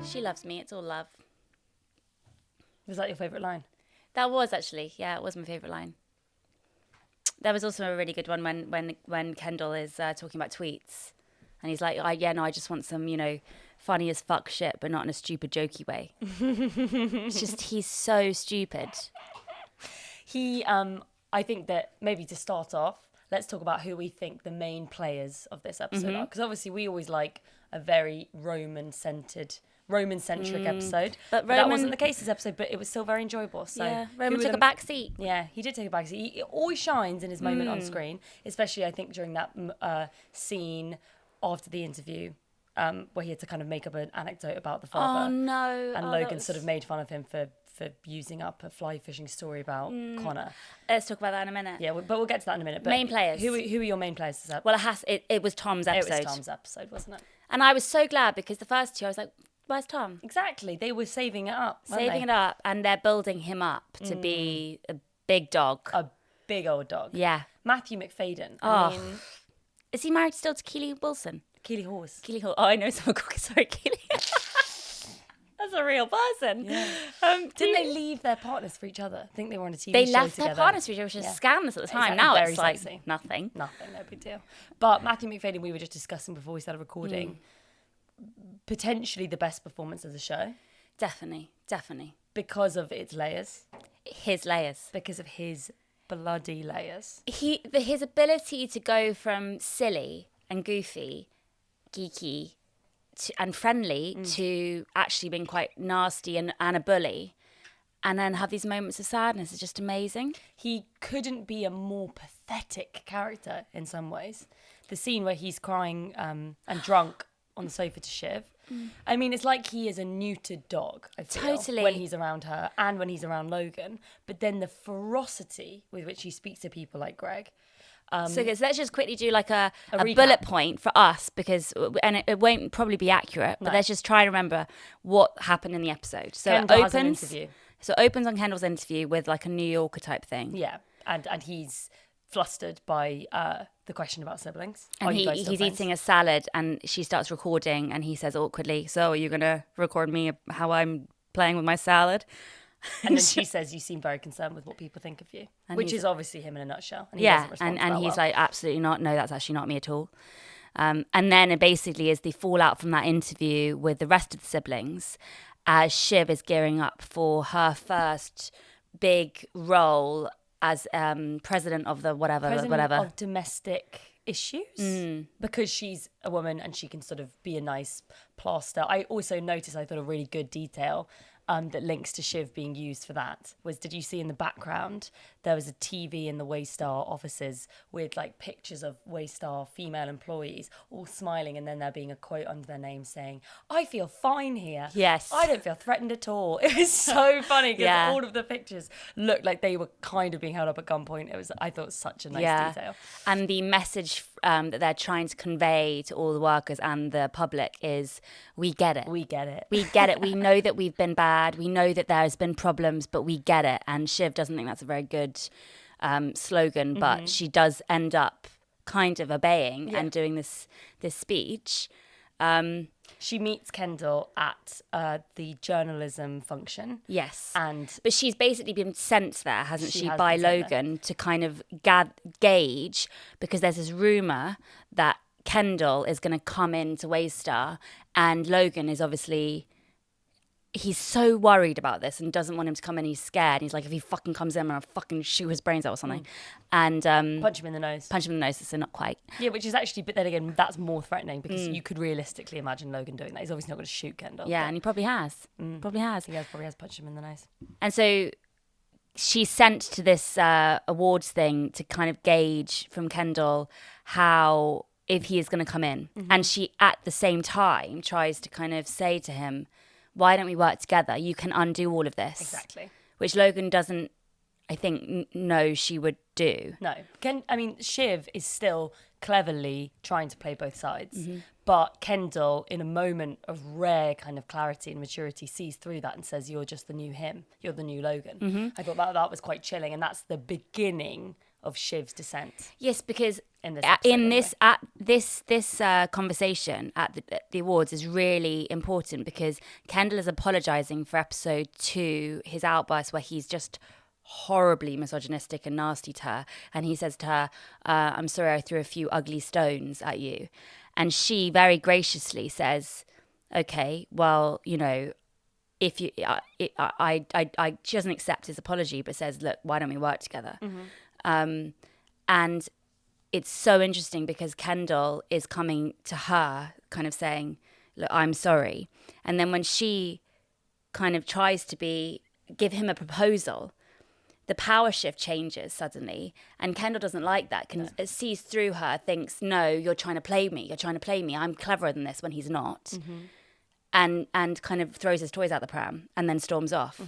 She loves me. It's all love. Was that your favourite line? That was actually, yeah, it was my favourite line. There was also a really good one when Kendall is talking about tweets. And he's like, I just want some, funny as fuck shit, but not in a stupid, jokey way. It's just, he's so stupid. I think that maybe to start off, let's talk about who we think the main players of this episode are. Because obviously we always like a very Roman-centric episode. But that wasn't the case this episode, but it was still very enjoyable. So yeah, Roman took a back seat. Yeah, he did take a back seat. He always shines in his moment on screen, especially I think during that scene after the interview where he had to kind of make up an anecdote about the father. Oh, no. And Logan sort of made fun of him for using up a fly fishing story about Connor. Let's talk about that in a minute. Yeah, but we'll get to that in a minute. But main players. Who are your main players? Well, it was Tom's episode. It was Tom's episode, wasn't it? And I was so glad because the first two, I was like, where's Tom? Exactly. They were saving it up, Saving it up, and they're building him up to be a big dog. A big old dog. Yeah. Matthew Macfadyen. Is he married still to Keely Wilson? Keely Horse. Keely Hall. Oh, I know someone called, sorry, Keely. That's a real person. Yeah. Didn't they leave their partners for each other? I think they were on a TV show They together. left their partners for each other, which is scandalous at the time. Exactly. Now Very it's like sexy. nothing. Nothing, no big deal. But Matthew Macfadyen, we were just discussing before we started recording, potentially the best performance of the show. Definitely. Because of its layers. His layers. Because of his bloody layers. His ability to go from silly and goofy, geeky, and friendly to actually being quite nasty and a bully, and then have these moments of sadness is just amazing. He couldn't be a more pathetic character in some ways. The scene where he's crying and drunk on the sofa to Shiv. I mean, it's like he is a neutered dog, I feel, Totally. when he's around her and when he's around Logan. But then the ferocity with which he speaks to people like Greg. So let's just quickly do like a recap. bullet point for us, because it won't probably be accurate, but let's just try to remember what happened in the episode. So Kendall has an interview. So it opens on Kendall's interview with like a New Yorker type thing. Yeah, and he's flustered by the question about siblings. And Are you guys still he's friends? eating a salad, and she starts recording, and he says awkwardly, "So are you going to record me how I'm playing with my salad?" And then she says, "You seem very concerned with what people think of you," which is obviously him in a nutshell. And he doesn't respond to and that he's well. like, "Absolutely not. No, that's actually not me at all." And then it basically is the fallout from that interview with the rest of the siblings, as Shiv is gearing up for her first big role as president of the whatever. of domestic issues, because she's a woman and she can sort of be a nice plaster. I also noticed, I thought, a really good detail that links to Shiv being used for that was, did you see in the background there was a TV in the Waystar offices with like pictures of Waystar female employees all smiling, and then there being a quote under their name saying, "I feel fine here. Yes. I don't feel threatened at all." It was so funny because Yeah. all of the pictures looked like they were kind of being held up at gunpoint. I thought, such a nice detail. And the message that they're trying to convey to all the workers and the public is, we get it. We get it. We get it. We know that we've been bad. We know that there's been problems, but we get it. And Shiv doesn't think that's a very good slogan, but she does end up kind of obeying and doing this speech. She meets Kendall at the journalism function. Yes. And But she's basically been sent there, hasn't she, has by been sent Logan to kind of gauge, because there's this rumour that Kendall is going to come into Waystar, and Logan is obviously, he's so worried about this and doesn't want him to come in. He's scared. He's like, if he fucking comes in, I'll fucking shoot his brains out or something. And punch him in the nose. punch him in the nose, so not quite. Yeah, which is actually, but then again, that's more threatening because you could realistically imagine Logan doing that. He's obviously not going to shoot Kendall. Yeah, and he probably has. Probably has. He probably has punched him in the nose. And so she's sent to this awards thing to kind of gauge from Kendall how, if he is going to come in. And she, at the same time, tries to kind of say to him, why don't we work together? You can undo all of this. Exactly. Which Logan doesn't, I think, know she would do. No. Shiv is still cleverly trying to play both sides. But Kendall, in a moment of rare kind of clarity and maturity, sees through that and says, "You're just the new him. You're the new Logan." I thought that was quite chilling. And that's the beginning of Shiv's descent. Yes, because In this episode, this conversation at the awards is really important because Kendall is apologising for episode 2, his outburst where he's just horribly misogynistic and nasty to her, and he says to her, "I'm sorry, I threw a few ugly stones at you," and she very graciously says, "Okay, well, you know." If you, she doesn't accept his apology, but says, "Look, why don't we work together?" And it's so interesting because Kendall is coming to her, kind of saying, "Look, I'm sorry," and then when she kind of tries to give him a proposal, the power shift changes suddenly, and Kendall doesn't like that. Sees through her, thinks, "No, you're trying to play me. You're trying to play me. I'm cleverer than this," when he's not. And kind of throws his toys out the pram and then storms off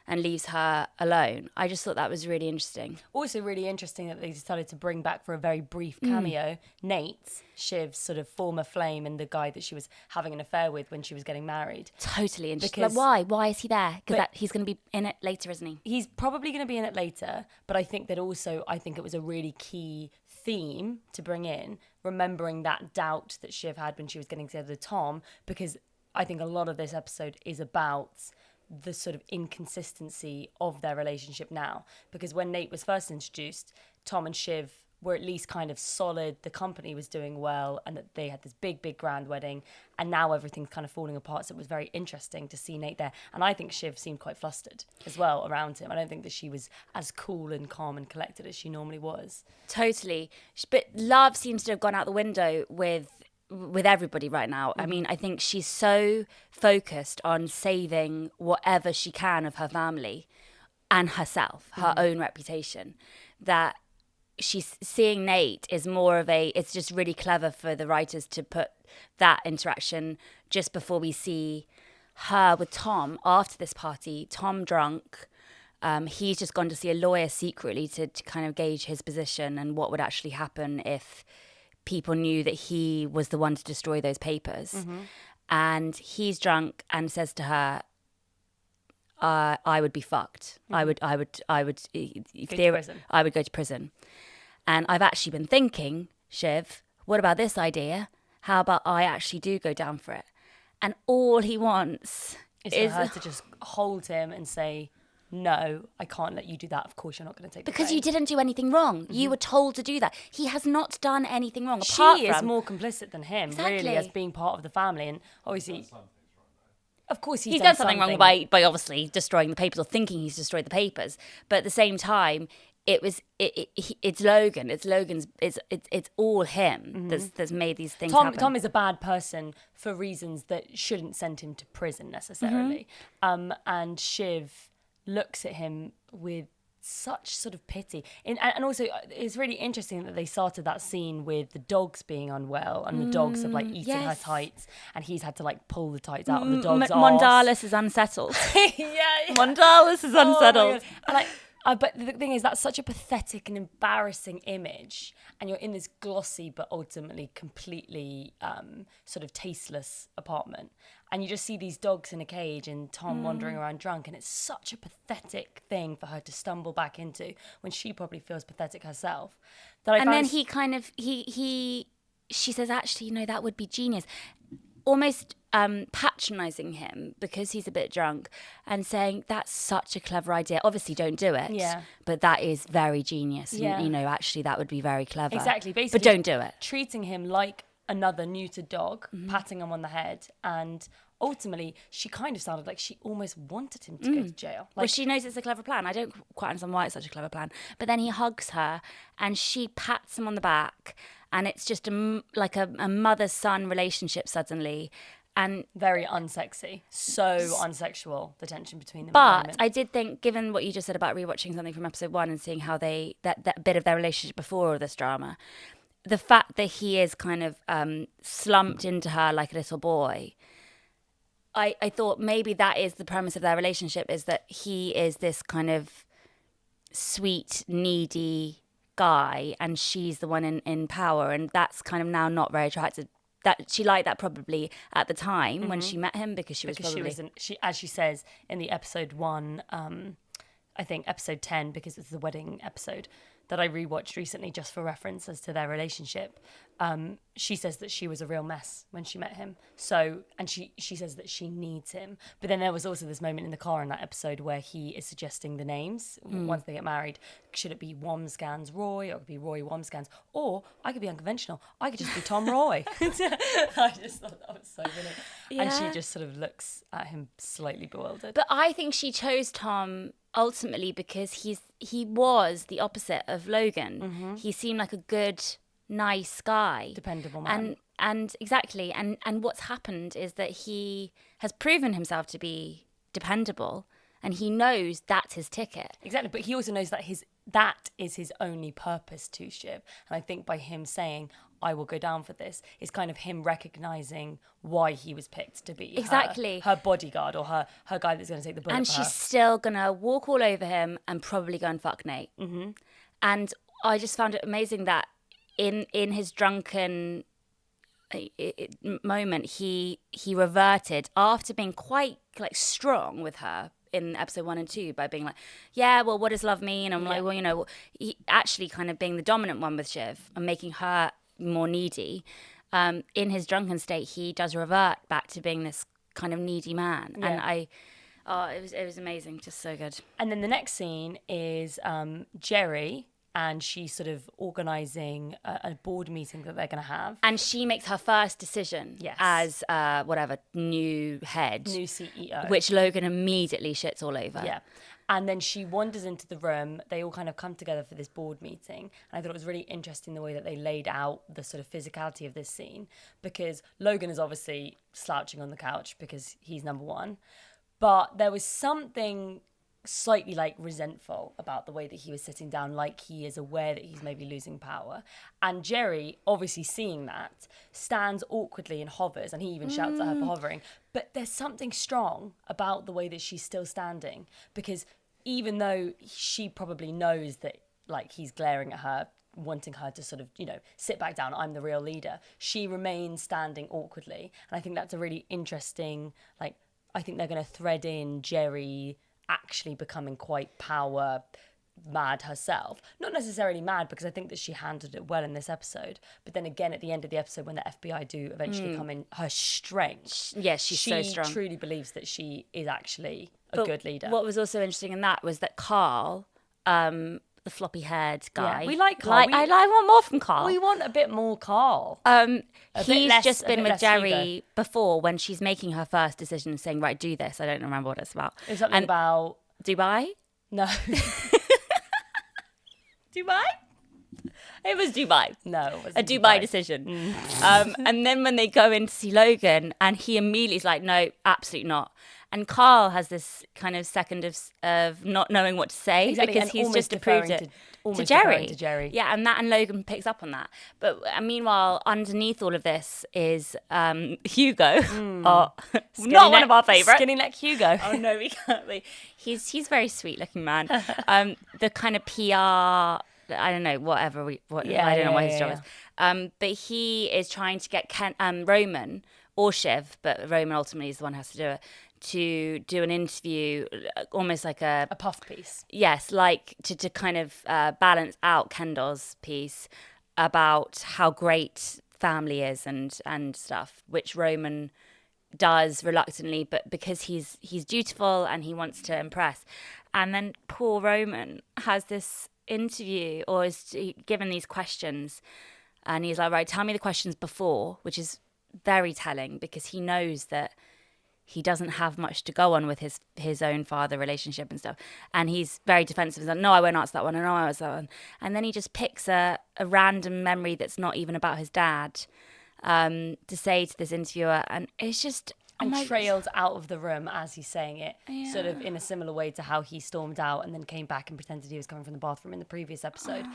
and leaves her alone. I just thought that was really interesting. Also really interesting that they decided to bring back for a very brief cameo Nate, Shiv's sort of former flame and the guy that she was having an affair with when she was getting married. Totally interesting. Like, why? Why is he there? Because he's going to be in it later, isn't he? He's probably going to be in it later, but I think that also, I think it was a really key theme to bring in, remembering that doubt that Shiv had when she was getting together with Tom, because I think a lot of this episode is about the sort of inconsistency of their relationship now. Because when Nate was first introduced, Tom and Shiv were at least kind of solid, the company was doing well, and that they had this big, big grand wedding, and now everything's kind of falling apart. So it was very interesting to see Nate there. And I think Shiv seemed quite flustered as well around him. I don't think that she was as cool and calm and collected as she normally was. Totally. But love seems to have gone out the window with everybody right now. I mean, I think she's so focused on saving whatever she can of her family and herself, her own reputation, that she's seeing Nate is more of it's just really clever for the writers to put that interaction just before we see her with Tom after this party. Tom drunk. He's just gone to see a lawyer secretly to kind of gauge his position and what would actually happen if people knew that he was the one to destroy those papers. And he's drunk and says to her, I would be fucked. I would go to prison. And I've actually been thinking, Shiv, what about this idea? How about I actually do go down for it? And all he wants is for her to just hold him and say, "No, I can't let you do that. Of course you're not going to take the because blame." you didn't do anything wrong. You were told to do that. He has not done anything wrong. She is more complicit than him, really, as being part of the family. And obviously, of course, he's done something wrong by obviously destroying the papers or thinking he's destroyed the papers. But at the same time, it's Logan. It's all him that's made these things happen. Tom is a bad person for reasons that shouldn't send him to prison necessarily. And Shiv looks at him with such sort of pity. And also, it's really interesting that they started that scene with the dogs being unwell and the dogs have like eaten her tights, and he's had to like pull the tights out of the dog's arse. Mondalis is unsettled. yeah. Mondalis is unsettled. But the thing is, that's such a pathetic and embarrassing image, and you're in this glossy but ultimately completely sort of tasteless apartment, and you just see these dogs in a cage and Tom wandering around drunk, and it's such a pathetic thing for her to stumble back into when she probably feels pathetic herself. Then he kind of she says, actually, you know, that would be genius. Almost patronising him because he's a bit drunk and saying, that's such a clever idea. Obviously, don't do it. Yeah. But that is very genius. Yeah. And, you know, actually, that would be very clever. Exactly. Basically, but don't do it. Treating him like another neutered dog, patting him on the head. And ultimately, she kind of sounded like she almost wanted him to go to jail. Well, she knows it's a clever plan. I don't quite understand why it's such a clever plan. But then he hugs her and she pats him on the back. And it's just like a mother-son relationship suddenly. And very unsexy, so unsexual, the tension between them. But I did think, given what you just said about rewatching something from episode 1 and seeing how that bit of their relationship before all this drama, the fact that he is kind of slumped into her like a little boy, I thought maybe that is the premise of their relationship, is that he is this kind of sweet, needy guy and she's the one in power, and that's kind of now not very attractive. That she liked that probably at the time when she met him, because she was as she says in the episode 1, I think episode 10, because it's the wedding episode, that I rewatched recently just for reference as to their relationship, she says that she was a real mess when she met him. So, and she says that she needs him. But then there was also this moment in the car in that episode where he is suggesting the names once they get married. Should it be Wamsgans Roy, or it could be Roy Wamsgans? Or I could be unconventional. I could just be Tom Roy. I just thought that was so funny. Yeah. And she just sort of looks at him slightly bewildered. But I think she chose Tom ultimately because he was the opposite of Logan. Mm-hmm. He seemed like a good, nice guy, dependable man, and exactly. And what's happened is that he has proven himself to be dependable, and he knows that's his ticket. Exactly, but he also knows that that is his only purpose to Shiv. And I think by him saying, I will go down for this, is kind of him recognising why he was picked to be her bodyguard, or her guy that's going to take the bullet and for she's her. Still going to walk all over him and probably go and fuck Nate. Mm-hmm. And I just found it amazing that in his drunken moment, he reverted after being quite like strong with her in episode 1 and 2 by being like, yeah, well, what does love mean? And I'm like, well, you know, he actually kind of being the dominant one with Shiv and making her more needy. In his drunken state, he does revert back to being this kind of needy man. Yeah. And it was amazing, just so good. And then the next scene is Jerry, and she's sort of organising a board meeting that they're going to have. And she makes her first decision as new head. New CEO. Which Logan immediately shits all over. Yeah. And then she wanders into the room. They all kind of come together for this board meeting. And I thought it was really interesting the way that they laid out the sort of physicality of this scene. Because Logan is obviously slouching on the couch because he's number one. But there was something slightly like resentful about the way that he was sitting down, like he is aware that he's maybe losing power. And Jerry, obviously seeing that, stands awkwardly and hovers, and he even shouts at her for hovering. But there's something strong about the way that she's still standing, because even though she probably knows that like he's glaring at her, wanting her to sort of, you know, sit back down, I'm the real leader, she remains standing awkwardly. And I think that's a really interesting, like, I think they're going to thread in Jerry actually becoming quite power mad herself. Not necessarily mad, because I think that she handled it well in this episode. But then again, at the end of the episode, when the FBI do eventually come in, her strength. Yes, she's so strong. She truly believes that she is actually a good leader. What was also interesting in that was that Carl, the floppy-haired guy. Yeah, we like Carl. I want more from Carl. We want a bit more Carl. He's just been with Jerry before when she's making her first decision, saying, right, do this. I don't remember what it's about. It's something about... Dubai? No. Dubai? It was Dubai. No, it wasn't a Dubai decision. And then when they go in to see Logan, and he immediately is like, no, absolutely not. And Carl has this kind of second of not knowing what to say, exactly, because he's just approved it to Jerry. Yeah, and Logan picks up on that. But meanwhile, underneath all of this is Hugo, not one of our favourites. Skinny neck Hugo. Oh no, we can't be. He's very sweet looking man. The kind of PR. I don't know, I don't know what his job is. But he is trying to get Roman or Shiv, but Roman ultimately is the one who has to do it, to do an interview, almost like a puff piece. Yes, like to kind of balance out Kendall's piece about how great family is and stuff, which Roman does reluctantly, but because he's dutiful and he wants to impress. And then poor Roman has this interview, or is given these questions, and he's like, right, tell me the questions before, which is very telling, because he knows that he doesn't have much to go on with his own father relationship and stuff, and he's very defensive. He's like, no, I won't answer that one, and no, I won't answer that one. And then he just picks a random memory that's not even about his dad to say to this interviewer, and it's just... And trails out of the room as he's saying it, sort of in a similar way to how he stormed out and then came back and pretended he was coming from the bathroom in the previous episode.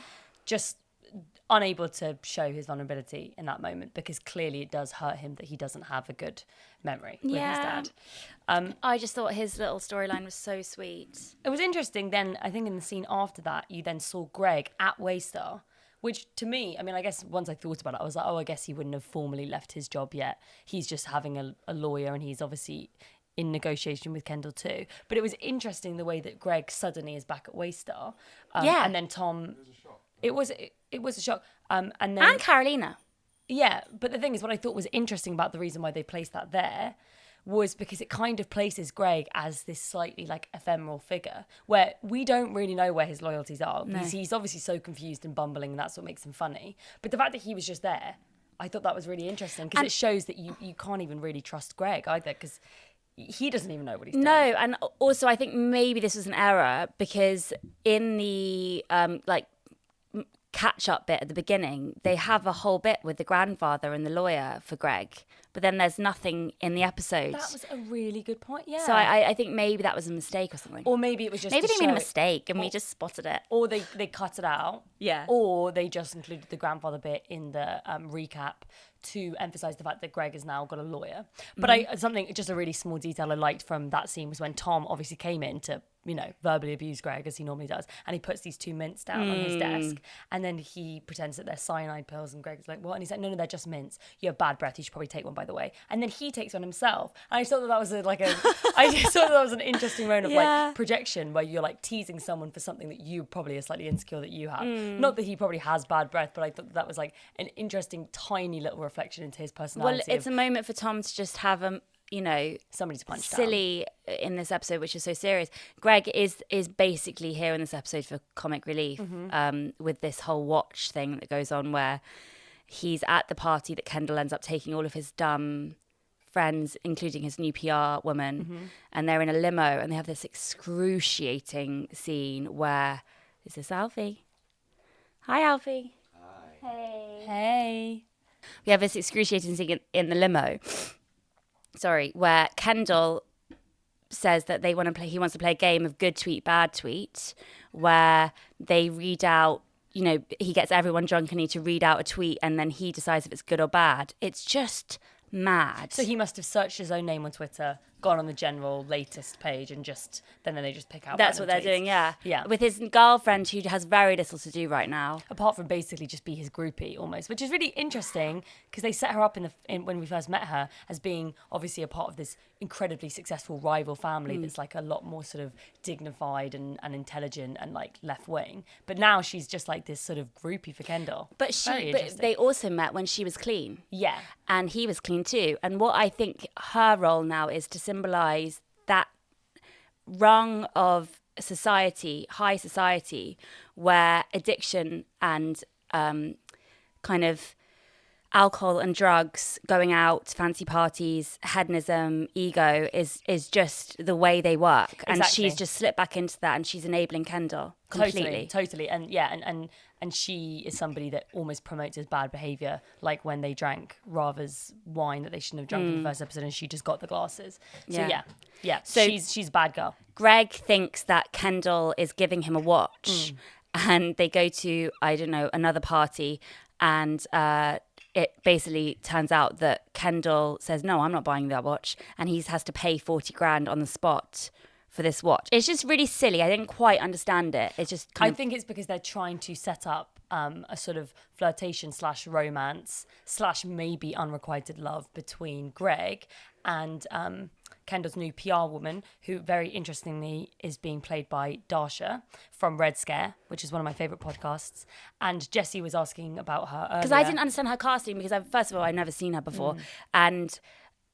Just unable to show his vulnerability in that moment, because clearly it does hurt him that he doesn't have a good memory with his dad. I just thought his little storyline was so sweet. It was interesting then, I think in the scene after that, you then saw Greg at Waystar, which to me, I mean, I guess once I thought about it, I was like, oh, I guess he wouldn't have formally left his job yet. He's just having a lawyer, and he's obviously in negotiation with Kendall too. But it was interesting the way that Greg suddenly is back at Waystar. And then Tom... It was a shock. And then And Carolina. yeah, but the thing is, what I thought was interesting about the reason why they placed that there was because it kind of places Greg as this slightly like ephemeral figure where we don't really know where his loyalties are. No. He's obviously so confused and bumbling, and that's what makes him funny. But the fact that he was just there, I thought that was really interesting because it shows that you can't even really trust Greg either, because he doesn't even know what he's doing. No, and also I think maybe this was an error because in the catch-up bit at the beginning, they have a whole bit with the grandfather and the lawyer for Greg, but then there's nothing in the episode. That was a really good point, yeah. So I think maybe that was a mistake or something. Or maybe it was just Maybe to they made a show- mistake and we just spotted it. Or they cut it out. Yeah. Or they just included the grandfather bit in the recap to emphasize the fact that Greg has now got a lawyer. But just a really small detail I liked from that scene was when Tom obviously came in to, verbally abuse Greg as he normally does. And he puts these 2 mints down on his desk. And then he pretends that they're cyanide pills. And Greg's like, what? And he's like, no, they're just mints. You have bad breath. You should probably take one, by the way. And then he takes one himself. And I just thought that was I just thought that was an interesting moment of like projection where you're like teasing someone for something that you probably are slightly insecure that you have. Not that he probably has bad breath, but I thought that was like an interesting, tiny little reflection into his personality. Well, it's a moment for Tom to just have somebody to punch silly down. In this episode, which is so serious. Greg is basically here in this episode for comic relief, with this whole watch thing that goes on where he's at the party that Kendall ends up taking all of his dumb friends, including his new PR woman, and they're in a limo and they have this excruciating scene where, is this Alfie? Hi, Alfie. Hi. Hey. We have this excruciating scene in the limo. Sorry, where Kendall says that he wants to play a game of good tweet, bad tweet, where they read out, he gets everyone drunk and need to read out a tweet and then he decides if it's good or bad. It's just mad. So he must have searched his own name on Twitter, gone on the general latest page, and then they just pick out. That's what they're tweets. doing, yeah. Yeah. With his girlfriend who has very little to do right now. Apart from basically just be his groupie almost, which is really interesting because they set her up when we first met her as being obviously a part of this incredibly successful rival family that's like a lot more sort of dignified and intelligent and like left wing. But now she's just like this sort of groupie for Kendall. But they also met when she was clean. Yeah. And he was clean too. And what I think her role now is to symbolise that rung of society, high society, where addiction and kind of alcohol and drugs, going out, fancy parties, hedonism, ego is just the way they work. Exactly. And she's just slipped back into that and she's enabling Kendall completely. Totally. And yeah, and she is somebody that almost promotes his bad behaviour, like when they drank Rava's wine that they shouldn't have drunk in the first episode and she just got the glasses. So yeah. So she's a bad girl. Greg thinks that Kendall is giving him a watch and they go to, I don't know, another party and it basically turns out that Kendall says, no, I'm not buying that watch. And he has to pay 40 grand on the spot for this watch. It's just really silly. I didn't quite understand it. It's just I think it's because they're trying to set up a sort of flirtation / romance / maybe unrequited love between Greg and Kendall's new PR woman, who very interestingly is being played by Darsha from Red Scare, which is one of my favourite podcasts. And Jessie was asking about her earlier. Because I didn't understand her casting because, first of all, I'd never seen her before. And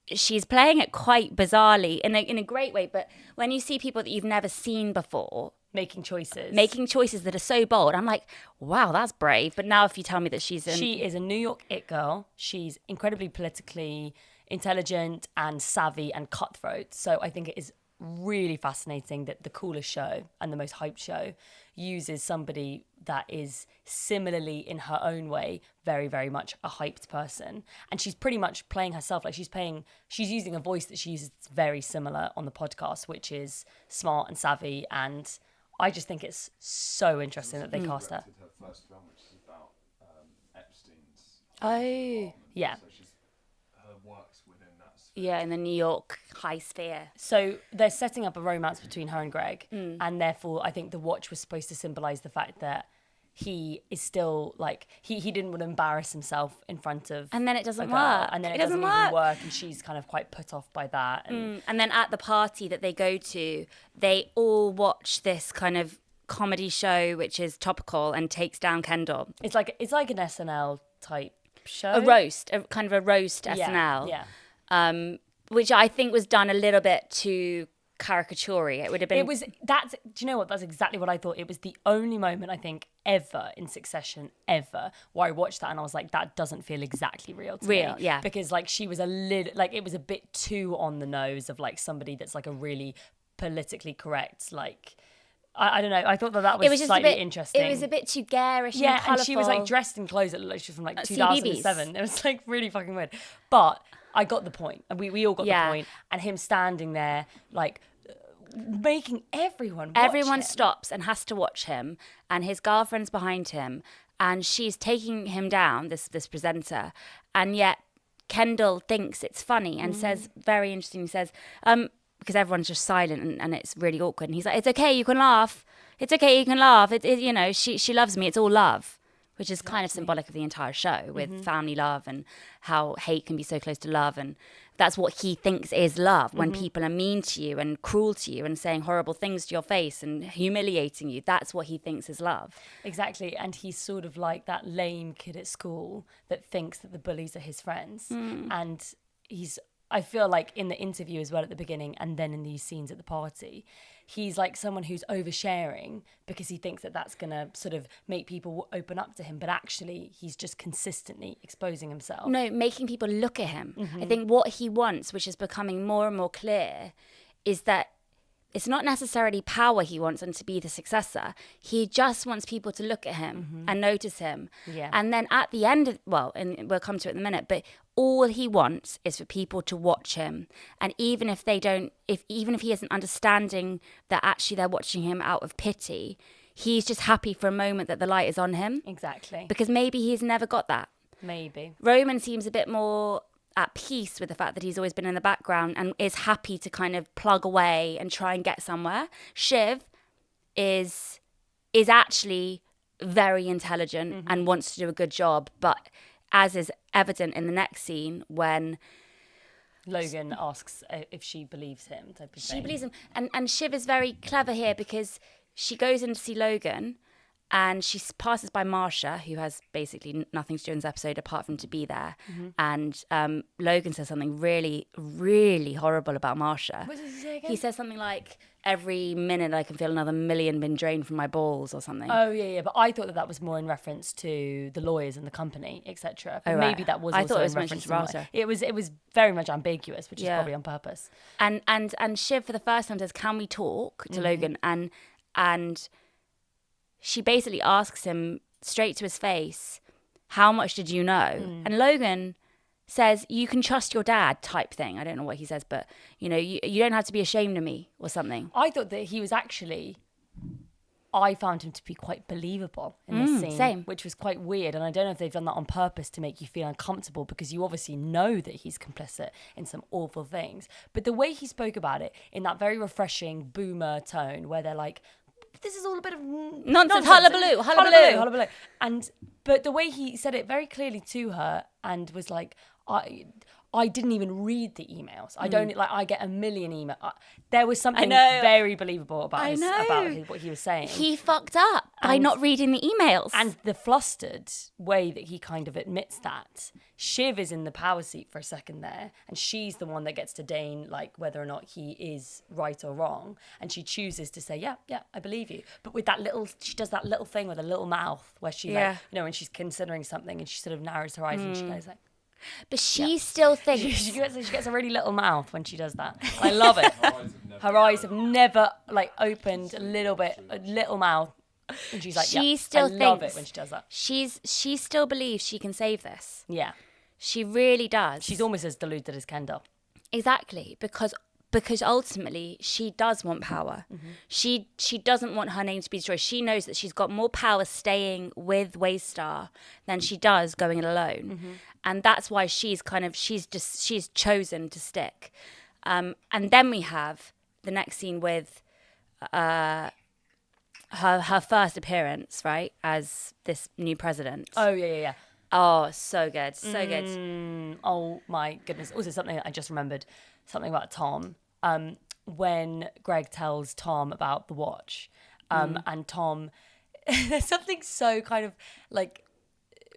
she's playing it quite bizarrely in a great way. But when you see people that you've never seen before making choices that are so bold, I'm like, wow, that's brave. But now if you tell me that she is a New York it girl, she's incredibly politically intelligent and savvy and cutthroat. So I think it is really fascinating that the coolest show and the most hyped show uses somebody that is similarly in her own way very, very much a hyped person, and she's pretty much playing herself. Like she's using a voice that she uses very similar on the podcast, which is smart and savvy, and I just think it's so interesting that they cast her. Her first film, which is about Epstein's. Oh, yeah. So her works within that sphere. yeah, in the New York high sphere. So they're setting up a romance between her and Greg, and therefore I think the watch was supposed to symbolise the fact that he is still like he didn't want to embarrass himself in front of, And then it doesn't a girl, work. and then it doesn't doesn't even work, and she's kind of quite put off by that. And And then at the party that they go to, they all watch this kind of comedy show which is topical and takes down Kendall. It's like an SNL type show. Kind of a roast SNL. Yeah. Which I think was done a little bit too caricature-y. It would have been. Do you know what? That's exactly what I thought. It was the only moment I think ever in Succession where I watched that and I was like, that doesn't feel exactly real to me. Yeah. Because like she was a little, like it was a bit too on the nose of like somebody that's like a really politically correct, like, I don't know. I thought that was just slightly interesting. It was a bit too garish and yeah, colourful. and she was like dressed in clothes that looked like she was from like CBeebies. 2007. It was like really fucking weird. But I got the point. And we all got the point. And him standing there like making everyone him. Stops and has to watch him, and his girlfriend's behind him, and she's taking him down, this presenter, and yet Kendall thinks it's funny and says, very interesting, says, because everyone's just silent and it's really awkward, and he's like, it's okay, you can laugh. It's okay, you can laugh. You know, she loves me. It's all love. Which is kind of symbolic of the entire show, with family love and how hate can be so close to love. And that's what he thinks is love, when people are mean to you and cruel to you and saying horrible things to your face and humiliating you. That's what he thinks is love. Exactly. And he's sort of like that lame kid at school that thinks that the bullies are his friends. And I feel like in the interview as well at the beginning, and then in these scenes at the party, he's like someone who's oversharing because he thinks that that's going to sort of make people open up to him. But actually, he's just consistently exposing himself. No, making people look at him. I think what he wants, which is becoming more and more clear, is that it's not necessarily power he wants and to be the successor. He just wants people to look at him and notice him. Yeah. And then at the end, and we'll come to it in a minute, but all he wants is for people to watch him. And even if they don't, even if he isn't understanding that actually they're watching him out of pity, he's just happy for a moment that the light is on him. Exactly. Because maybe he's never got that. Maybe. Roman seems a bit more at peace with the fact that he's always been in the background and is happy to kind of plug away and try and get somewhere. Shiv is actually very intelligent and wants to do a good job, but as is evident in the next scene when Logan asks if she believes him. She believes him. And Shiv is very clever here because she goes in to see Logan and she passes by Marsha, who has basically nothing to do in this episode apart from to be there. And Logan says something really, really horrible about Marsha. What does he say again? He says something like, every minute I can feel another million being drained from my balls or something. Oh, yeah. But I thought that was more in reference to the lawyers and the company, etc. But maybe that was I also thought it was in reference mentioned to Rata. it was very much ambiguous, which is probably on purpose. And Shiv for the first time says, can we talk to Logan? And she basically asks him straight to his face, how much did you know? And Logan says, you can trust your dad type thing. I don't know what he says, but, you know, you don't have to be ashamed of me or something. I thought that he was actually, I found him to be quite believable in this scene. Same. Which was quite weird. And I don't know if they've done that on purpose to make you feel uncomfortable because you obviously know that he's complicit in some awful things. But the way he spoke about it in that very refreshing boomer tone where they're like, this is all a bit of nonsense. Hullabaloo. But the way he said it very clearly to her and was like, I didn't even read the emails. I don't I get a million emails. There was something very believable about what he was saying. He fucked up by not reading the emails. And the flustered way that he kind of admits that. Shiv is in the power seat for a second there, and she's the one that gets to deign like whether or not he is right or wrong. And she chooses to say, yeah, I believe you. But with that she does that little thing with a little mouth where she like, you know, when she's considering something and she sort of narrows her eyes and she goes like, but she still thinks she gets a really little mouth when she does that. I love it. Her eyes have never like opened a little mouth. And she's like, I love it when she does that. She still believes she can save this. Yeah. She really does. She's almost as deluded as Kendall. Exactly, because ultimately she does want power. She doesn't want her name to be destroyed. She knows that she's got more power staying with Waystar than she does going it alone. And that's why she's chosen to stick. And then we have the next scene with her first appearance, right, as this new president. Oh, yeah. Oh, so good. So good. Oh, my goodness. Also, something I just remembered, something about Tom. When Greg tells Tom about the watch, and Tom. There's something so kind of like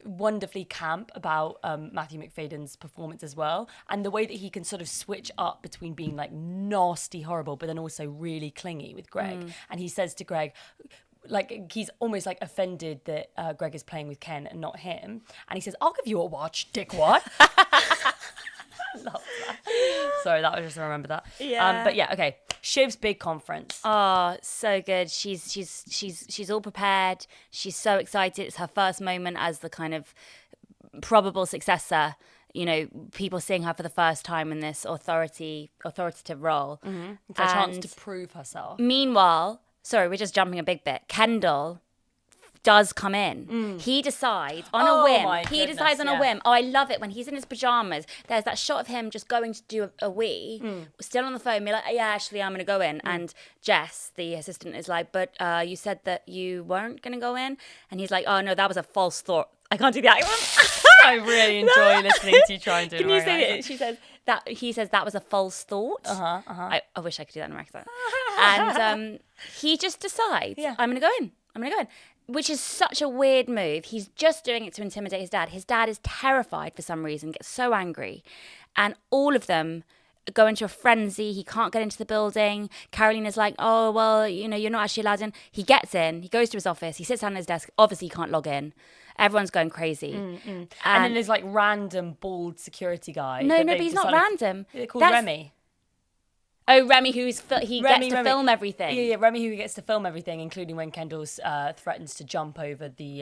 wonderfully camp about Matthew Macfadyen's performance as well, and the way that he can sort of switch up between being like nasty, horrible, but then also really clingy with Greg. And he says to Greg, like, he's almost like offended that Greg is playing with Ken and not him, and he says, "I'll give you a watch, dickwad." Love that. Sorry, that was just, I remember that. Yeah. But yeah, okay. Shiv's big conference. Oh, so good. She's all prepared. She's so excited. It's her first moment as the kind of probable successor. You know, people seeing her for the first time in this authoritative role. It's her chance to prove herself. Meanwhile, sorry, we're just jumping a big bit. Kendall does come in. He decides on a whim. He decides on a whim. Oh, I love it when he's in his pajamas. There's that shot of him just going to do a wee, still on the phone, be like, yeah, actually, I'm going to go in. And Jess, the assistant, is like, but you said that you weren't going to go in. And he's like, oh, no, that was a false thought. I can't do the accent. I really enjoy listening to you try and do it. Can you say it? She says that he says that was a false thought. I wish I could do that in American. And he just decides, I'm going to go in. I'm going to go in. Which is such a weird move. He's just doing it to intimidate his dad. His dad is terrified for some reason, gets so angry. And all of them go into a frenzy. He can't get into the building. Carolina's like, oh, well, you know, you're not actually allowed in. He gets in. He goes to his office. He sits down at his desk. Obviously, he can't log in. Everyone's going crazy. And then there's like random bald security guy. No, but he's not random. They're called Remy. Oh, Remy, gets to film everything. Yeah, Remy, who gets to film everything, including when Kendall threatens to jump over the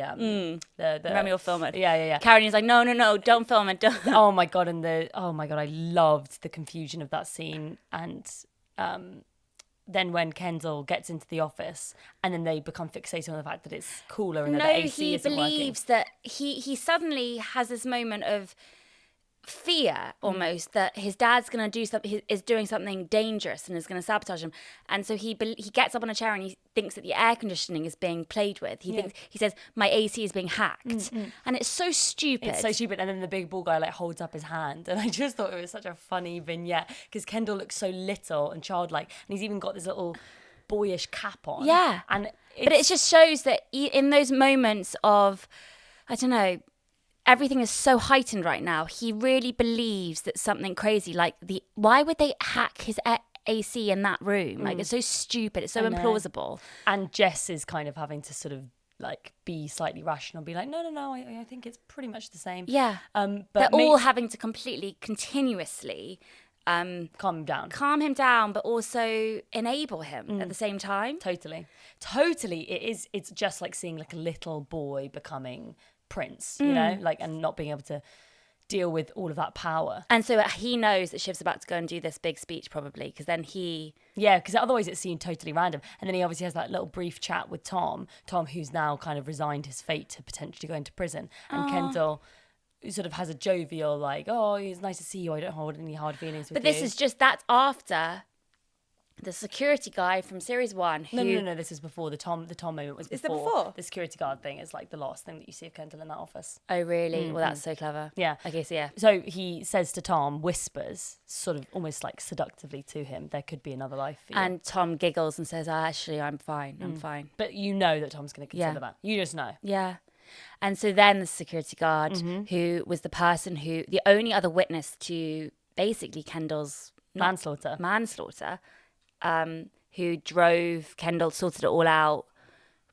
Remy will film it. Yeah. Carolina's like, no, don't film it. Don't. Oh my god, I loved the confusion of that scene. And then when Kendall gets into the office, and then they become fixated on the fact that it's cooler and that the AC isn't working. He believes that he suddenly has this moment of fear almost that his dad's going to do something, is doing something dangerous and is going to sabotage him. And so he gets up on a chair and he thinks that the air conditioning is being played with. He says, my AC is being hacked. And it's so stupid. It's so stupid. And then the big ball guy like holds up his hand. And I just thought it was such a funny vignette because Kendall looks so little and childlike. And he's even got this little boyish cap on. Yeah. But it just shows that in those moments of, I don't know, everything is so heightened right now. He really believes that something crazy, like why would they hack his AC in that room? Like, it's so stupid. It's so implausible. And Jess is kind of having to sort of like be slightly rational, be like, no, I think it's pretty much the same. Yeah. But they're all having to continuously calm him down, but also enable him at the same time. Totally. It's just like seeing like a little boy becoming Prince, you know, like, and not being able to deal with all of that power. And so he knows that Shiv's about to go and do this big speech, probably, because then because otherwise it seemed totally random. And then he obviously has that little brief chat with Tom, who's now kind of resigned his fate to potentially go into prison. And Kendall sort of has a jovial like, oh, it's nice to see you, I don't hold any hard feelings with you. But that's after the security guy from series 1 who... No, this is before the Tom moment was before. Is that before? The security guard thing is like the last thing that you see of Kendall in that office. Oh, really? Well, that's so clever. Yeah. Okay, so yeah. So he says to Tom, whispers, sort of almost like seductively to him, there could be another life for you. And Tom giggles and says, actually, I'm fine. I'm fine. But you know that Tom's going to consider that. You just know. Yeah. And so then the security guard, who was the person the only other witness to basically Kendall's... Manslaughter. Who drove Kendall, sorted it all out.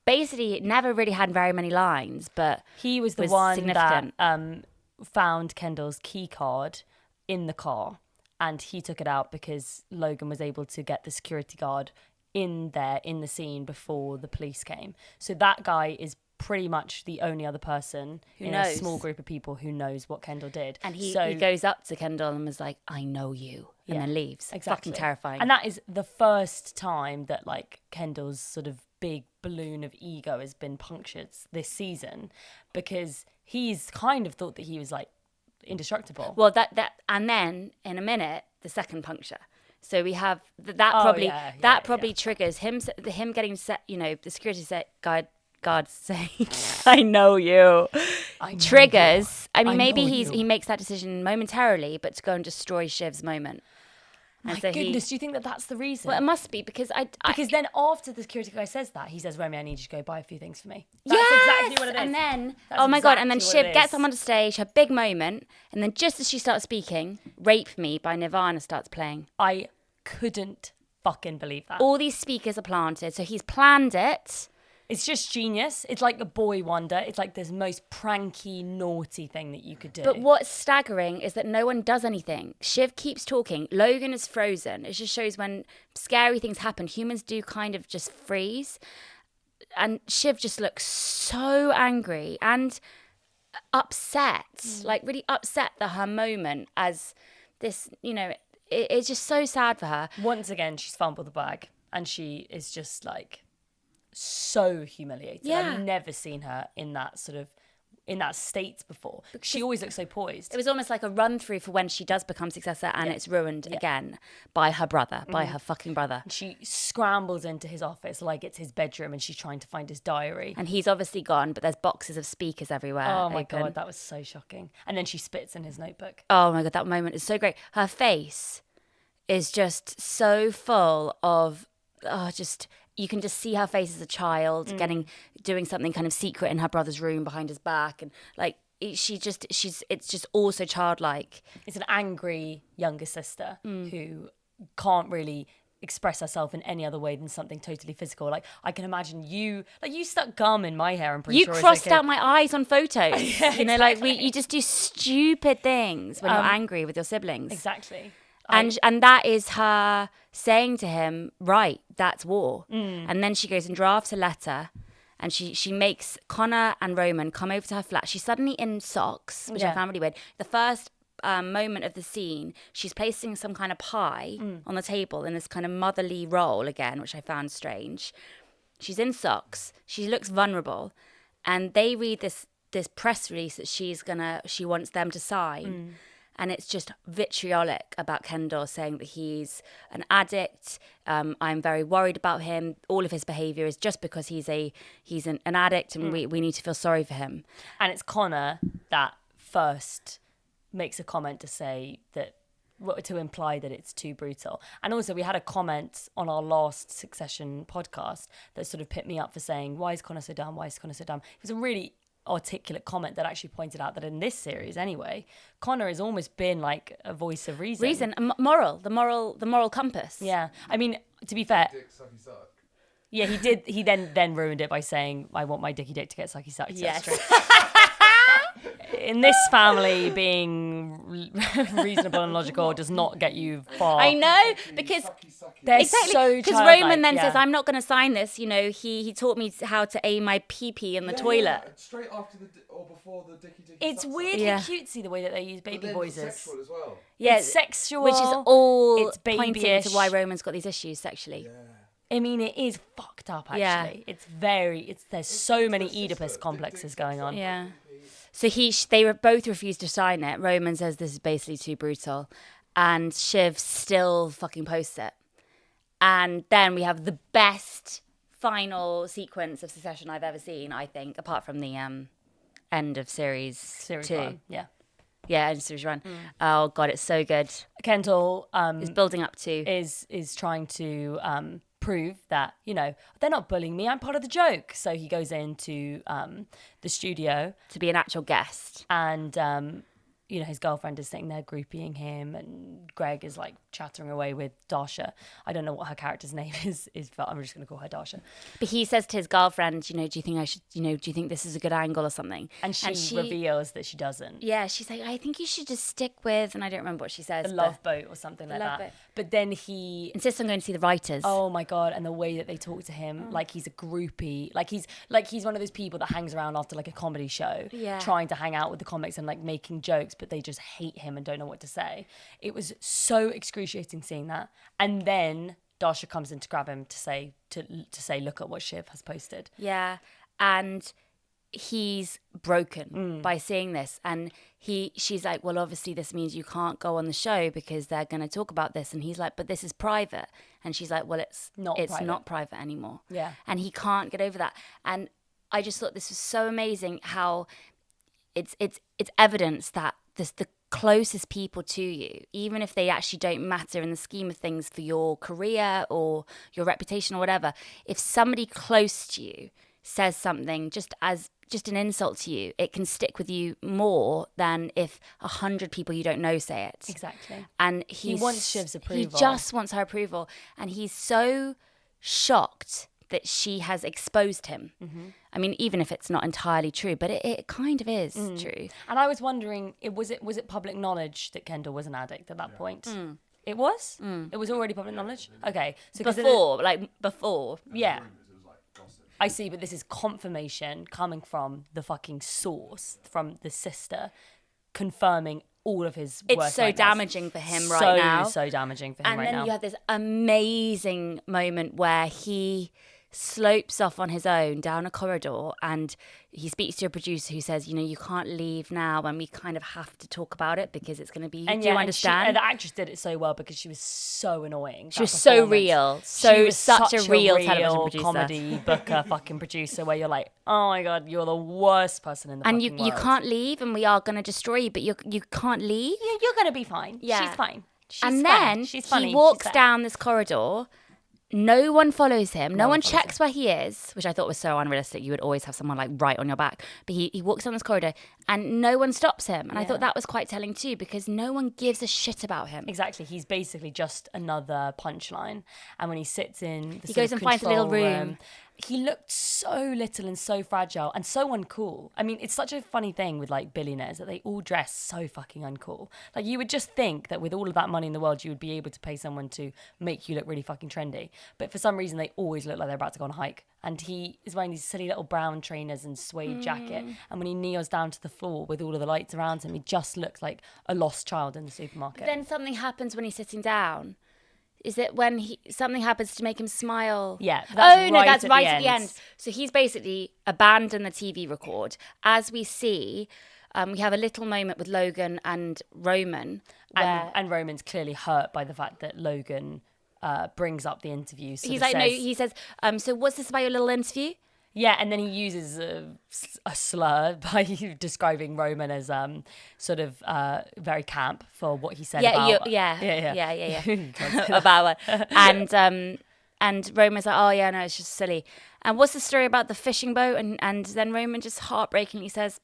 Basically, never really had very many lines, but he was the one that found Kendall's key card in the car, and he took it out because Logan was able to get the security guard in the scene before the police came. So that guy is pretty much the only other person in a small group of people who knows what Kendall did. And he goes up to Kendall and was like, I know you. And then leaves. Exactly. Fucking terrifying. And that is the first time that like Kendall's sort of big balloon of ego has been punctured this season, because he's kind of thought that he was like indestructible. Well, that and then in a minute, the second puncture. So we have that probably triggers him getting set, you know, the security guard saying, I know you. Triggers. I mean, maybe he makes that decision momentarily, but to go and destroy Shiv's moment. And My so goodness, do you think that that's the reason? Well, it must be because because then after the security guy says that, he says, Romy, I need you to go buy a few things for me. That's yes! exactly what it is. And then, That's oh my God, and then exactly what Shiv it gets is. up on the stage, her big moment, and then just as she starts speaking, Rape Me by Nirvana starts playing. I couldn't fucking believe that. All these speakers are planted, so he's planned it. It's just genius. It's like a boy wonder. It's like this most pranky, naughty thing that you could do. But what's staggering is that no one does anything. Shiv keeps talking. Logan is frozen. It just shows when scary things happen, humans do kind of just freeze. And Shiv just looks so angry and upset, like really upset that her moment as this, it's just so sad for her. Once again, she's fumbled the bag and she is just like so humiliated. Yeah. I've never seen her in that state before. She always looks so poised. It was almost like a run through for when she does become successor and it's ruined again by her brother, by her fucking brother. She scrambles into his office like it's his bedroom and she's trying to find his diary. And he's obviously gone, but there's boxes of speakers everywhere. Oh my open. God, that was so shocking. And then she spits in his notebook. Oh my God, that moment is so great. Her face is just so full of, you can just see her face as a child doing something kind of secret in her brother's room behind his back. And like, it's just also childlike. It's an angry younger sister who can't really express herself in any other way than something totally physical. Like, I can imagine you stuck gum in my hair, I'm pretty sure. You crossed out my eyes on photos. Like you just do stupid things when you're angry with your siblings. Exactly. And that is her saying to him, right, that's war. And then she goes and drafts a letter and she makes Connor and Roman come over to her flat. She's suddenly in socks, which I found really weird. The first moment of the scene, she's placing some kind of pie on the table in this kind of motherly role again, which I found strange. She's in socks. She looks vulnerable. And they read this press release that she wants them to sign. And it's just vitriolic about Kendall, saying that he's an addict. I'm very worried about him. All of his behaviour is just because he's an addict, and we need to feel sorry for him. And it's Connor that first makes a comment to say that, to imply that it's too brutal. And also we had a comment on our last Succession podcast that sort of picked me up for saying, why is Connor so dumb? Why is Connor so dumb? It was a really articulate comment that actually pointed out that in this series anyway, Connor has almost been like a voice of reason. The moral compass. Yeah. I mean, to be fair, Dick sucky suck. yeah, he did. He then ruined it by saying, I want my dicky dick to get sucky sucky. Yes. In this family, being reasonable and logical does not get you far. I know, because They're exactly, so because childlike, Roman then yeah. says, I'm not going to sign this. He taught me how to aim my pee-pee in the toilet. Yeah, straight after or before the dicky dicky. It's suck weirdly Yeah. cutesy the way that they use baby But then voices. it's sexual as well. Yeah, It's sexual, which is all it's pointing babyish. to why Roman's got these issues sexually. I mean, it is fucked up, actually. Yeah. There's so many Oedipus complexes going on. Yeah. So they both refused to sign it. Roman says this is basically too brutal, and Shiv still fucking posts it. And then we have the best final sequence of Succession I've ever seen, I think, apart from the end of series 2. 1, yeah. Yeah, end of series 1. Oh God, it's so good. Kendall It's building up to. is trying to prove that, they're not bullying me, I'm part of the joke. So he goes into the studio To be an actual guest. and his girlfriend is sitting there groupieing him, and Greg is like chattering away with Dasha. I don't know what her character's name is, but I'm just going to call her Dasha. But he says to his girlfriend, do you think I should, do you think this is a good angle or something? And she reveals that she doesn't. Yeah, she's like, I think you should just stick with, and I don't remember what she says. The but Love Boat or something like Love that. Boat. But then he insists on going to see the writers. Oh my God, and the way that they talk to him, like he's a groupie, like he's one of those people that hangs around after like a comedy show, trying to hang out with the comics and like making jokes, but they just hate him and don't know what to say. It was so excruciating seeing that. And then Dasha comes in to grab him to say, look at what Shiv has posted. Yeah, and he's broken by seeing this, and she's like, well, obviously this means you can't go on the show because they're going to talk about this, and he's like, but this is private, and she's like, well, it's not private anymore. Yeah. And he can't get over that. And I just thought this was so amazing how it's evidence that closest people to you, even if they actually don't matter in the scheme of things for your career or your reputation or whatever, if somebody close to you says something just an insult to you, it can stick with you more than if 100 people you don't know say it. Exactly. And he wants Shiv's approval. He just wants her approval. And he's so shocked that she has exposed him. I mean, even if it's not entirely true, but it kind of is true. And I was wondering, was it public knowledge that Kendall was an addict at that point? It was? It was already public knowledge? Okay. So Before. Yeah. It was like gossip. I see, but this is confirmation coming from the fucking source, from the sister, confirming all of his It's worst so nightmares. damaging for him right now. So damaging for him And right then now. you have this amazing moment where he slopes off on his own down a corridor and he speaks to a producer who says, you can't leave now and we kind of have to talk about it because it's going to be, do you understand? And the actress did it so well because she was so annoying. She was so real. She was such a real television producer. Comedy booker fucking producer where you're like, oh my God, you're the worst person in the and fucking you world. can't leave and we are going to destroy you, but you can't leave. You're going to be fine. Yeah. She's fine. She's And fine. then She's funny. he walks She's down this corridor. No one follows him. No one follows checks where he is, which I thought was so unrealistic. You would always have someone like right on your back. But he walks down this corridor and no one stops him. And I thought that was quite telling too, because no one gives a shit about him. Exactly. He's basically just another punchline. And when he sits in the He sort goes of and finds a little control room. he looked so little and so fragile and so uncool. I mean, it's such a funny thing with like billionaires that they all dress so fucking uncool. Like you would just think that with all of that money in the world, you would be able to pay someone to make you look really fucking trendy. But for some reason, they always look like they're about to go on a hike. And he is wearing these silly little brown trainers and suede jacket. And when he kneels down to the floor with all of the lights around him, he just looks like a lost child in the supermarket. But then something happens when he's sitting down. Is it when something happens to make him smile? Yeah, that's that's right right at at the the end. end. So he's basically abandoned the TV record. As we see, we have a little moment with Logan and Roman. And Roman's clearly hurt by the fact that Logan brings up the interview. He's like, no, he says, so what's this about your little interview? Yeah, and then he uses a slur by describing Roman as sort of very camp for what he said about... Yeah. About it. And Roman's like, oh yeah, no, it's just silly. And what's the story about the fishing boat? And then Roman just heartbreakingly says,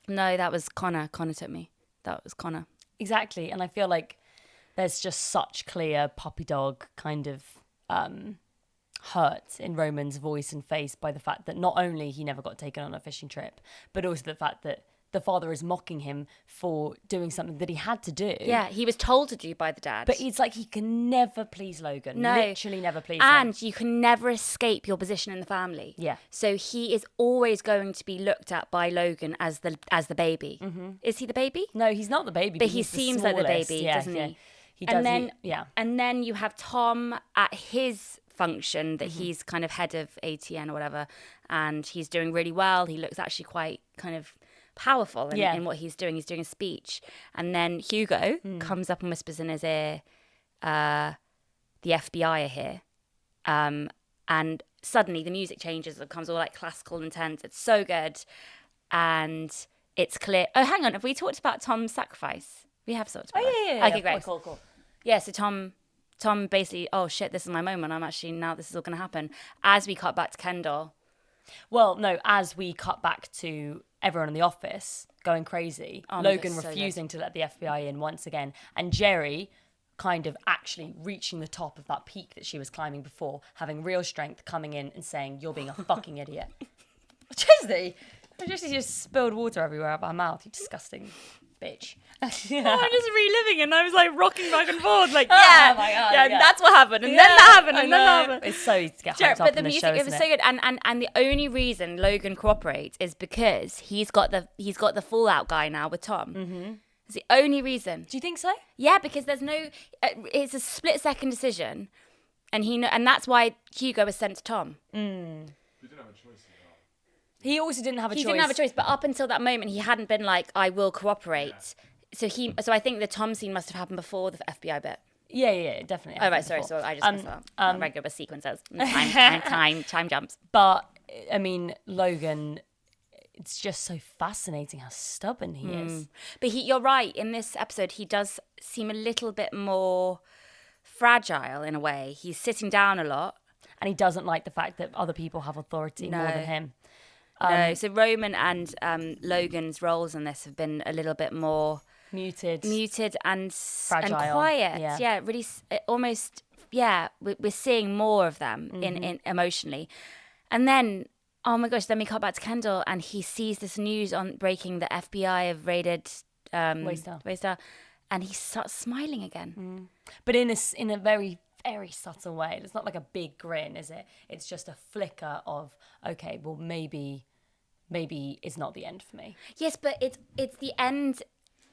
no, that was Connor. Connor took me. That was Connor. Exactly, and I feel like there's just such clear puppy dog kind of hurt in Roman's voice and face by the fact that not only he never got taken on a fishing trip, but also the fact that the father is mocking him for doing something that he had to do. Yeah, he was told to do by the dad. But it's like he can never please Logan. No. Literally never please him. And you can never escape your position in the family. Yeah. So he is always going to be looked at by Logan as the baby. Mm-hmm. Is he the baby? No, he's not the baby. But he he's the seems like the smallest. baby, Yeah, doesn't yeah. he? He does. And then you have Tom at his function that Mm-hmm. he's kind of head of ATN or whatever, and he's doing really well. He looks actually quite kind of powerful in what he's doing. He's doing a speech. And then Hugo comes up and whispers in his ear, the FBI are here. And suddenly the music changes. It becomes all like classical and intense. It's so good. And it's clear. Oh, hang on. Have we talked about Tom's sacrifice? We have talked about it. Yeah. Okay, great. Cool. Yeah, so Tom basically, oh shit, this is my moment. Now this is all going to happen. As we cut back to Kendall. Well, no, as we cut back to everyone in the office going crazy, Logan refusing to let the FBI in once again, and Jerry kind of actually reaching the top of that peak that she was climbing before, having real strength, coming in and saying, you're being a fucking idiot. Jessie! Jessie just spilled water everywhere out of her mouth, you disgusting bitch. I'm just reliving and I was like rocking back and forth, like, oh my God, yeah. that's what happened, and then that happened, and then that happened. It's so easy to get hyped up But the in the music, show, it was isn't so good, and the only reason Logan cooperates is because he's got the fallout guy now with Tom. Mm-hmm. It's the only reason. Do you think so? Yeah, because there's no, it's a split-second decision, and that's why Hugo was sent to Tom. We didn't have a choice. He also didn't have a choice. He didn't have a choice, but up until that moment, he hadn't been like, I will cooperate. Yeah. So I think the Tom scene must have happened before the FBI bit. Yeah, definitely. Oh, right, sorry, so I just messed up. Regular sequences. Time jumps. But, I mean, Logan, it's just so fascinating how stubborn he is. But you're right. In this episode, he does seem a little bit more fragile in a way. He's sitting down a lot. And he doesn't like the fact that other people have authority more than him. No, so Roman and Logan's roles in this have been a little bit more muted and fragile and quiet. Yeah, really, almost. Yeah, we're seeing more of them in emotionally, and then oh my gosh, then we cut back to Kendall, and he sees this news on breaking the FBI have raided Waystar, and he starts smiling again, but in a very, very subtle way. It's not like a big grin, is it? It's just a flicker of, okay, well, maybe it's not the end for me. Yes, but it's the end.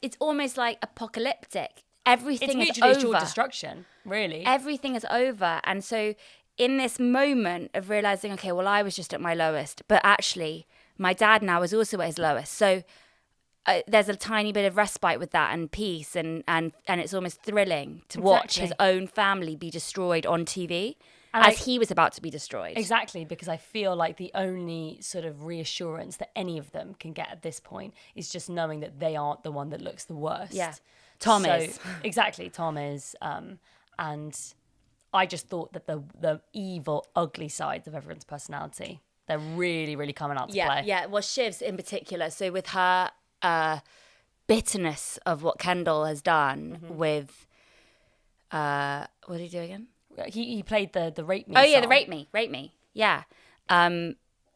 It's almost like apocalyptic. Everything it's is mutually over. assured destruction, really. Everything is over. And so in this moment of realizing, okay, well, I was just at my lowest, but actually my dad now is also at his lowest. So there's a tiny bit of respite with that and peace. And it's almost thrilling to watch his own family be destroyed on TV. As he was about to be destroyed. Exactly, because I feel like the only sort of reassurance that any of them can get at this point is just knowing that they aren't the one that looks the worst. Yeah, Tom is. Exactly, Tom is. And I just thought that the evil, ugly sides of everyone's personality, they're really, really coming out to play. Yeah, well, Shiv's in particular. So with her bitterness of what Kendall has done with... what did he do again? He played the Rape Me song. Yeah, the Rape Me. Yeah.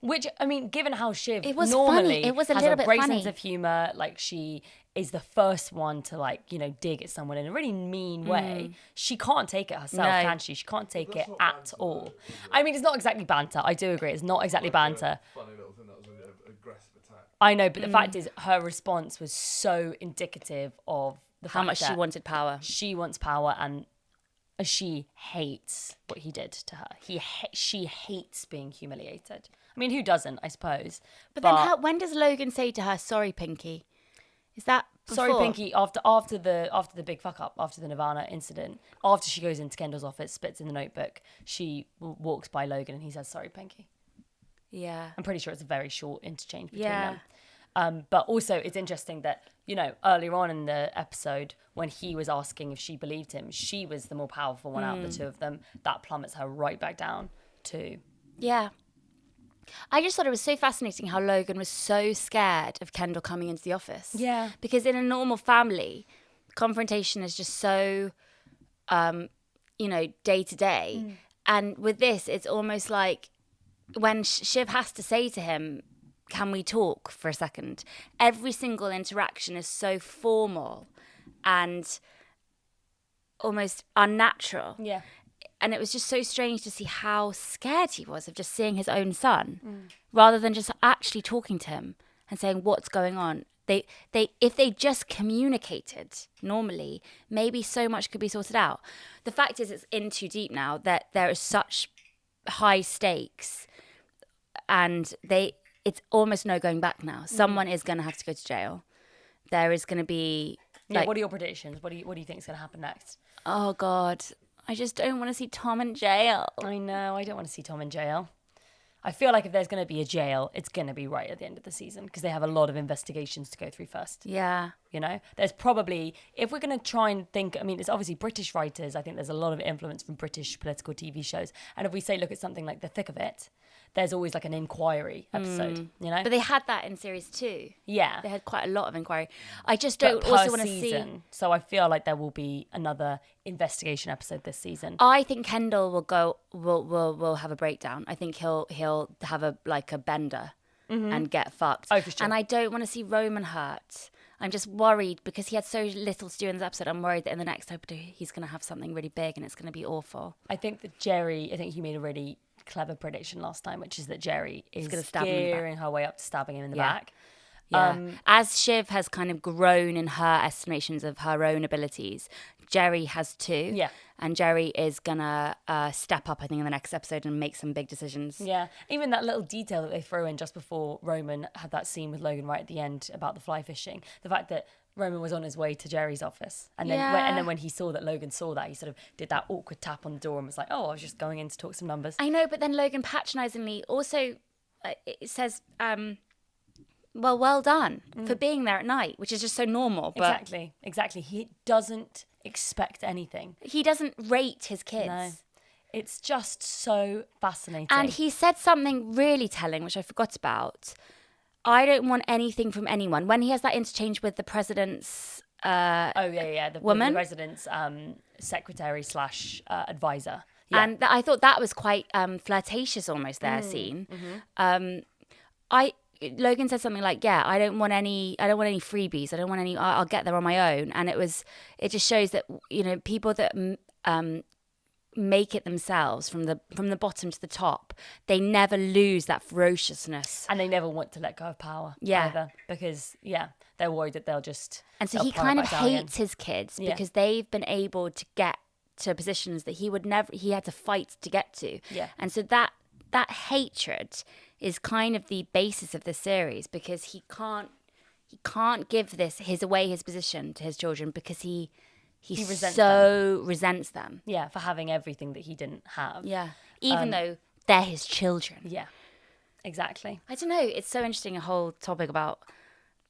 Which, I mean, given how Shiv it was normally funny. It was a has little a bit great funny. sense of humour, like she is the first one to dig at someone in a really mean way. She can't take it herself, can she? She can't take it at all. I mean, it's not exactly banter. I do agree. It's not exactly banter. Funny little thing, that was an aggressive attack. I know, but the fact is her response was so indicative of how much she wanted power. She wants power, and she hates what he did to her. She hates being humiliated. I mean, who doesn't, I suppose. But then when does Logan say to her, sorry, Pinky? Is that before? Sorry, Pinky, after the big fuck up, after the Nirvana incident, after she goes into Kendall's office, spits in the notebook, she walks by Logan and he says, sorry, Pinky. Yeah. I'm pretty sure it's a very short interchange between them. But also, it's interesting that, earlier on in the episode, when he was asking if she believed him, she was the more powerful one out of the two of them. That plummets her right back down to... Yeah. I just thought it was so fascinating how Logan was so scared of Kendall coming into the office. Yeah. Because in a normal family, confrontation is just so, day to day. And with this, it's almost like when Shiv has to say to him, can we talk for a second? Every single interaction is so formal and almost unnatural. Yeah. And it was just so strange to see how scared he was of just seeing his own son, rather than just actually talking to him and saying what's going on. If they just communicated normally, maybe so much could be sorted out. The fact is, it's in too deep now that there is such high stakes, and it's almost no going back now. Someone is going to have to go to jail. There is going to be... what are your predictions? What do you think is going to happen next? Oh, God. I just don't want to see Tom in jail. I know. I don't want to see Tom in jail. I feel like if there's going to be a jail, it's going to be right at the end of the season because they have a lot of investigations to go through first. Yeah. There's probably, if we're going to try and think, I mean, it's obviously British writers. I think there's a lot of influence from British political TV shows. And if we say, look at something like The Thick of It, there's always like an inquiry episode, But they had that in series 2. Yeah. They had quite a lot of inquiry. I just don't also want to see... So I feel like there will be another investigation episode this season. I think Kendall will have a breakdown. I think he'll have a bender and get fucked. Oh, for sure. And I don't want to see Roman hurt. I'm just worried because he had so little to do in this episode. I'm worried that in the next episode he's going to have something really big and it's going to be awful. I think he made a really clever prediction last time, which is that Jerry is going to stab him in the back. gearing her way up to stabbing him in the back. Yeah. As Shiv has kind of grown in her estimations of her own abilities, Jerry has too. Yeah. And Jerry is going to step up, I think, in the next episode and make some big decisions. Yeah. Even that little detail that they throw in just before Roman had that scene with Logan right at the end about the fly fishing. The fact that Roman was on his way to Jerry's office. And then when he saw that Logan saw that, he sort of did that awkward tap on the door and was like, oh, I was just going in to talk some numbers. I know, but then Logan patronisingly also, it says... well done for being there at night, which is just so normal. But Exactly. He doesn't expect anything. he doesn't rate his kids. No. It's just so fascinating. And he said something really telling, which I forgot about. I don't want anything from anyone. When he has that interchange with the president's the woman, the resident's secretary / advisor. Yeah. And I thought that was quite flirtatious, almost their scene. Logan said something like, "Yeah, I don't want any freebies. I don't want any. I'll get there on my own." And it just shows that people that make it themselves from the bottom to the top, they never lose that ferociousness, and they never want to let go of power either, because they're worried that they'll just. And so he kind of hates his kids because they've been able to get to positions that he had to fight to get to. Yeah. And so that hatred is kind of the basis of the series, because he can't give his position to his children because he resents them. Yeah, for having everything that he didn't have. Yeah. Even though they're his children. Yeah. Exactly. I don't know. It's so interesting, a whole topic about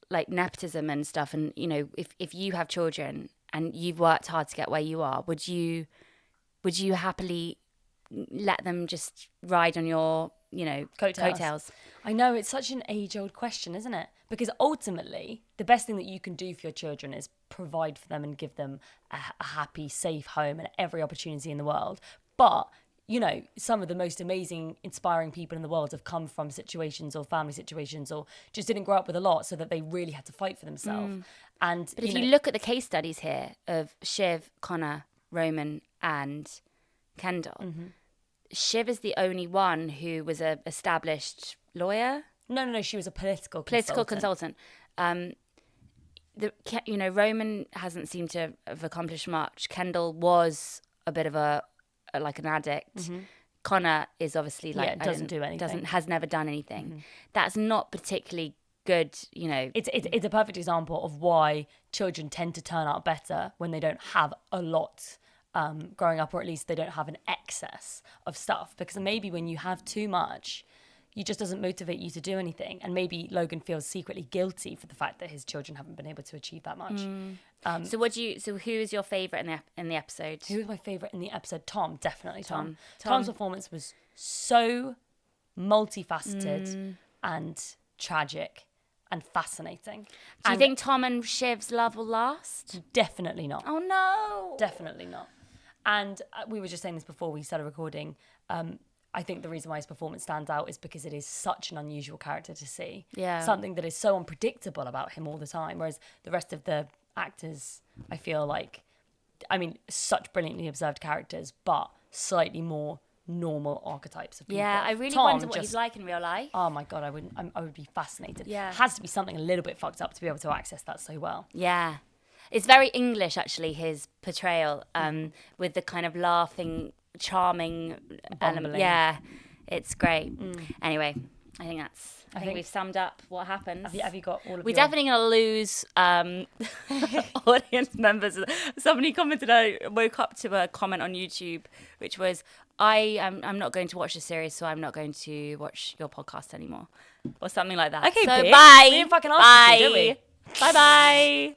like nepotism and stuff. And, if you have children and you've worked hard to get where you are, would you happily let them just ride on your, coattails? I know, it's such an age-old question, isn't it? Because ultimately, the best thing that you can do for your children is provide for them and give them a happy, safe home and every opportunity in the world. But, some of the most amazing, inspiring people in the world have come from situations or family situations or just didn't grow up with a lot, so that they really had to fight for themselves. But if you look at the case studies here of Shiv, Connor, Roman and Kendall, Shiv is the only one who was a established lawyer. No, she was a political consultant. Roman hasn't seemed to have accomplished much. Kendall was a bit of an addict. Connor is obviously doesn't do anything. Has never done anything. That's not particularly good. It's a perfect example of why children tend to turn out better when they don't have a lot growing up, or at least they don't have an excess of stuff. Because maybe when you have too much, it just doesn't motivate you to do anything. And maybe Logan feels secretly guilty for the fact that his children haven't been able to achieve that much. So who is your favourite in the episode? Who was my favourite in the episode? Tom, definitely Tom. Tom's performance was so multifaceted and tragic and fascinating. Do you think Tom and Shiv's love will last? Definitely not. Oh no. Definitely not. And we were just saying this before we started recording. I think the reason why his performance stands out is because it is such an unusual character to see. Yeah. Something that is so unpredictable about him all the time. Whereas the rest of the actors, I feel like, such brilliantly observed characters, but slightly more normal archetypes of people. Yeah, I really wonder what he's like in real life. Oh my God, I would be fascinated. Yeah. It has to be something a little bit fucked up to be able to access that so well. Yeah. It's very English, actually, his portrayal, with the kind of laughing, charming element. Yeah, it's great. Anyway, I think we've summed up what happened. Have you got all of We're definitely going to lose audience members. Somebody commented, I woke up to a comment on YouTube, which was, I'm not going to watch the series, so I'm not going to watch your podcast anymore. Or something like that. Okay, so babe. bye. We didn't fucking ask you, did we? Bye-bye.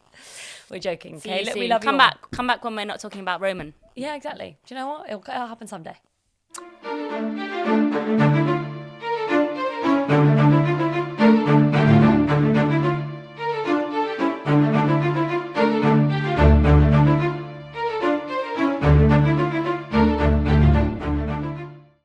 We're joking. See okay, you look, soon. we love you. Come back when we're not talking about Roman. Yeah, exactly. Do you know what? It'll happen someday.